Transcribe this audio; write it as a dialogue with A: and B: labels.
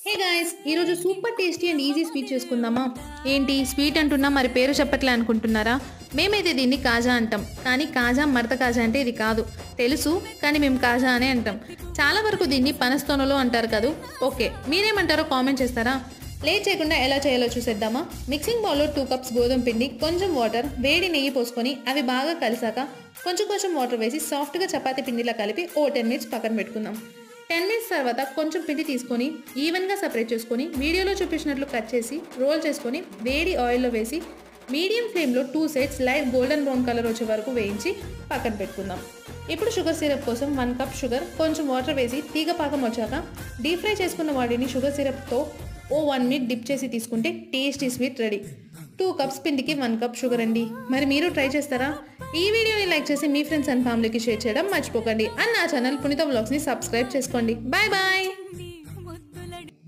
A: Hey guys, ఈరోజు super tasty and easy sweet చేసుకుందామా? ఏంటి స్వీట్ అంటున్నా, మరి పేరు చెప్పట్లే అనుకుంటున్నారా? మేమైతే దీన్ని కాజా అంటాం. కానీ కాజా మడత కాజా అంటే ఇది కాదు తెలుసు, కానీ మేము కాజా అనే అంటాం. చాలా వరకు దీన్ని పనస్తోనలో అంటారు కదా. ఓకే, మీరేమంటారో కామెంట్ చేస్తారా? లేట్ చేయకుండా ఎలా చేయాలో చూసేద్దామా? మిక్సింగ్ బౌల్లో 2 కప్స్ గోధుమ పిండి, కొంచెం వాటర్, వేడి నెయ్యి పోసుకొని అవి బాగా కలిసాక కొంచెం కొంచెం వాటర్ వేసి సాఫ్ట్గా చపాతీ పిండిలా కలిపి 10 మినిట్స్ పక్కన పెట్టుకుందాం. 10 మినిట్స్ తర్వాత కొంచెం పిండి తీసుకొని ఈవెన్గా సపరేట్ చేసుకొని వీడియోలో చూపించినట్లు కట్ చేసి రోల్ చేసుకొని వేడి ఆయిల్లో వేసి మీడియం ఫ్లేమ్లో 2 sides light golden brown colour వచ్చే వరకు వేయించి పక్కన పెట్టుకుందాం. ఇప్పుడు షుగర్ సిరప్ కోసం 1 కప్ షుగర్, కొంచెం వాటర్ వేసి తీగ పాకం వచ్చాక డీప్ ఫ్రై చేసుకున్న వాటిని షుగర్ సిరప్తో 1 మినిట్ డిప్ చేసి తీసుకుంటే టేస్టీ స్వీట్ రెడీ. 2 కప్స్ పిండికి 1 కప్ షుగర్ అండి. మరి మీరు ట్రై చేస్తారా? ఈ వీడియోని లైక్ చేసి మీ ఫ్రెండ్స్ అండ్ ఫ్యామిలీకి షేర్ చేయడం మర్చిపోకండి. అండ్ నా ఛానల్ పునీత వ్లాగ్స్ని సబ్స్క్రైబ్ చేసుకోండి. Bye bye.